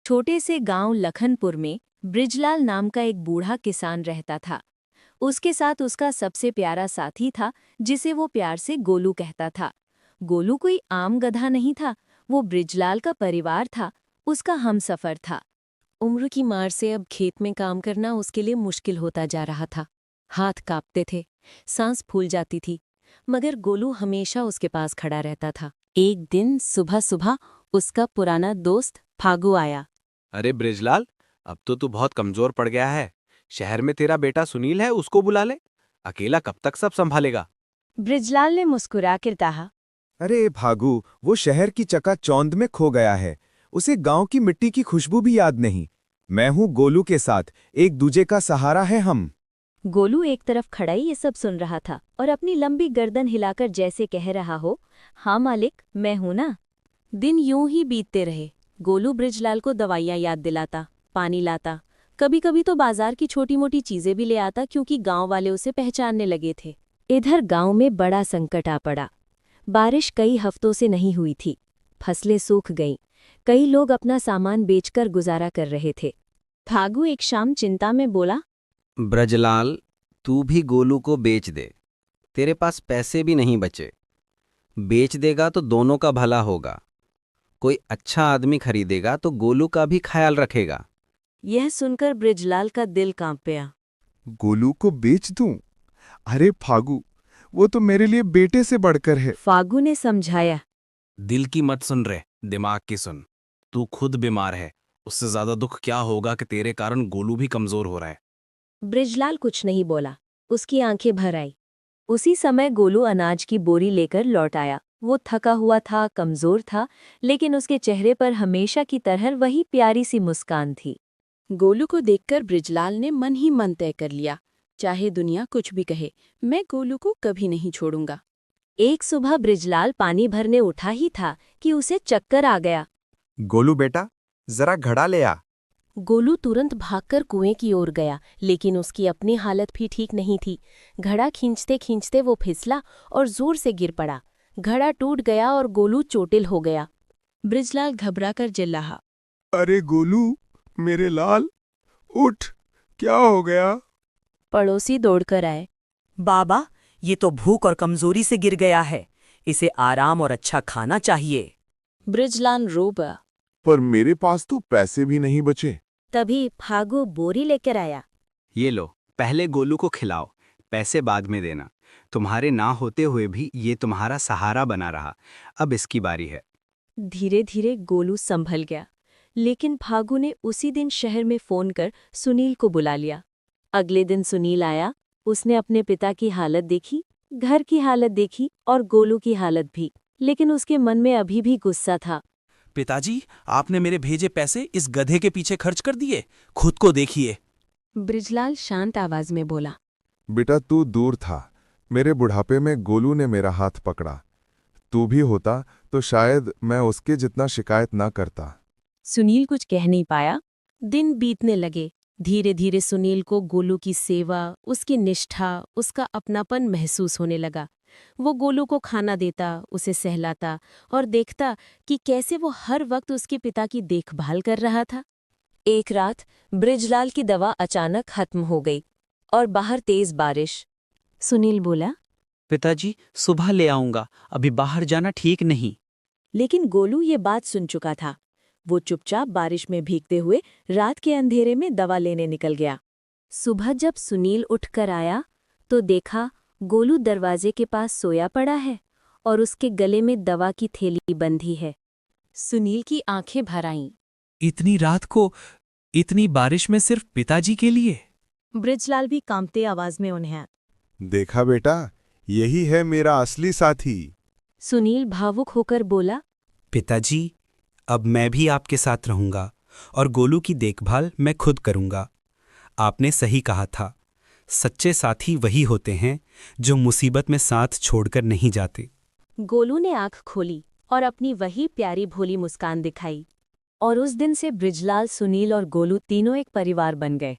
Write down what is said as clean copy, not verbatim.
छोटे से गांव लखनपुर में बृजलाल नाम का एक बूढ़ा किसान रहता था। उसके साथ उसका सबसे प्यारा साथी था, जिसे वो प्यार से गोलू कहता था। गोलू कोई आम गधा नहीं था, वो बृजलाल का परिवार था, उसका हमसफर था। उम्र की मार से अब खेत में काम करना उसके लिए मुश्किल होता जा रहा था। हाथ कांपते थे, सांस फूल जाती थी, मगर गोलू हमेशा उसके पास खड़ा रहता था। एक दिन सुबह सुबह उसका पुराना दोस्त फागू आया। अरे बृजलाल, अब तो तू बहुत कमजोर पड़ गया है। शहर में तेरा बेटा सुनील है, उसको बुला ले। अकेला कब तक सब संभालेगा? बृजलाल ने मुस्कुराकर कहा। अरे भागू, वो शहर की चकाचौंध में खो गया है। उसे गांव की मिट्टी की खुशबू भी याद नहीं। मैं हूँ गोलू के साथ, एक दूजे का सहारा है हम। गोलू एक तरफ खड़ा ही ये सब सुन रहा था और अपनी लंबी गर्दन हिलाकर जैसे कह रहा हो, हाँ मालिक, मैं हूं ना। दिन यूं ही बीतते रहे। गोलू बृजलाल को दवाइयां याद दिलाता, पानी लाता, कभी कभी तो बाजार की छोटी मोटी चीजें भी ले आता, क्योंकि गांव वाले उसे पहचानने लगे थे। इधर गांव में बड़ा संकट आ पड़ा। बारिश कई हफ्तों से नहीं हुई थी, फसलें सूख गईं, कई लोग अपना सामान बेचकर गुजारा कर रहे थे। फागू एक शाम चिंता में बोला, ब्रजलाल, तू भी गोलू को बेच दे। तेरे पास पैसे भी नहीं बचे। बेच देगा तो दोनों का भला होगा। कोई अच्छा आदमी खरीदेगा तो गोलू का भी ख्याल रखेगा। यह सुनकर बृजलाल का दिल कांप गया। गोलू को बेच दूं? अरे फागू, वो तो मेरे लिए बेटे से बढ़कर है। फागू ने समझाया। दिल की मत सुन रे, दिमाग की सुन। तू खुद बीमार है, उससे ज्यादा दुख क्या होगा कि तेरे कारण गोलू भी कमजोर हो रहा है। बृजलाल कुछ नहीं बोला, उसकी आंखें भर आई। उसी समय गोलू अनाज की बोरी लेकर लौट आया। वो थका हुआ था, कमजोर था, लेकिन उसके चेहरे पर हमेशा की तरह वही प्यारी सी मुस्कान थी। गोलू को देखकर बृजलाल ने मन ही मन तय कर लिया, चाहे दुनिया कुछ भी कहे, मैं गोलू को कभी नहीं छोड़ूंगा। एक सुबह बृजलाल पानी भरने उठा ही था कि उसे चक्कर आ गया। गोलू बेटा, जरा घड़ा ले आ। गोलू तुरंत भागकर कुएं की ओर गया, लेकिन उसकी अपनी हालत भी ठीक नहीं थी। घड़ा खींचते खींचते वो फिसला और जोर से गिर पड़ा। घड़ा टूट गया और गोलू चोटिल हो गया। बृजलाल घबराकर चिल्लाया। अरे गोलू, मेरे लाल, उठ, क्या हो गया? पड़ोसी दौड़कर आए। बाबा, ये तो भूख और कमजोरी से गिर गया है। इसे आराम और अच्छा खाना चाहिए। बृजलाल रो पड़ा। पर मेरे पास तो पैसे भी नहीं बचे। तभी फागू बोरी लेकर आया। ये लो, पहले गोलू को खिलाओ, पैसे बाद में देना। तुम्हारे ना होते हुए भी ये तुम्हारा सहारा बना रहा। अब इसकी बारी है। धीरे धीरे गोलू संभल गया, लेकिन फागू ने उसी दिन शहर में फोन कर सुनील को बुला लिया। अगले दिन सुनील आया। उसने अपने पिता की हालत देखी, घर की हालत देखी और गोलू की हालत भी, लेकिन उसके मन में अभी भी गुस्सा था। पिताजी, आपने मेरे भेजे पैसे इस गधे के पीछे खर्च कर दिए। खुद को देखिए। बृजलाल शांत आवाज में बोला। बेटा, तू दूर था। मेरे बुढ़ापे में गोलू ने मेरा हाथ पकड़ा। तू भी होता तो शायद मैं उसके जितना शिकायत ना करता। सुनील कुछ कह नहीं पाया। दिन बीतने लगे। धीरे धीरे सुनील को गोलू की सेवा, उसकी निष्ठा, उसका अपनापन महसूस होने लगा। वो गोलू को खाना देता, उसे सहलाता और देखता कि कैसे वो हर वक्त उसके पिता की देखभाल कर रहा था। एक रात बृजलाल की दवा अचानक खत्म हो गई और बाहर तेज बारिश। सुनील बोला, पिताजी, सुबह ले आऊंगा, अभी बाहर जाना ठीक नहीं। लेकिन गोलू ये बात सुन चुका था। वो चुपचाप बारिश में भीगते हुए रात के अंधेरे में दवा लेने निकल गया। सुबह जब सुनील उठकर आया तो देखा गोलू दरवाजे के पास सोया पड़ा है और उसके गले में दवा की थैली बंधी है। सुनील की आंखें भर आईं। इतनी रात को, इतनी बारिश में सिर्फ पिताजी के लिए? बृजलाल भी कांपते आवाज में उन्हें। देखा बेटा, यही है मेरा असली साथी। सुनील भावुक होकर बोला, पिताजी, अब मैं भी आपके साथ रहूंगा और गोलू की देखभाल मैं खुद करूंगा। आपने सही कहा था, सच्चे साथी वही होते हैं जो मुसीबत में साथ छोड़कर नहीं जाते। गोलू ने आंख खोली और अपनी वही प्यारी भोली मुस्कान दिखाई। और उस दिन से बृजलाल, सुनील और गोलू तीनों एक परिवार बन गए।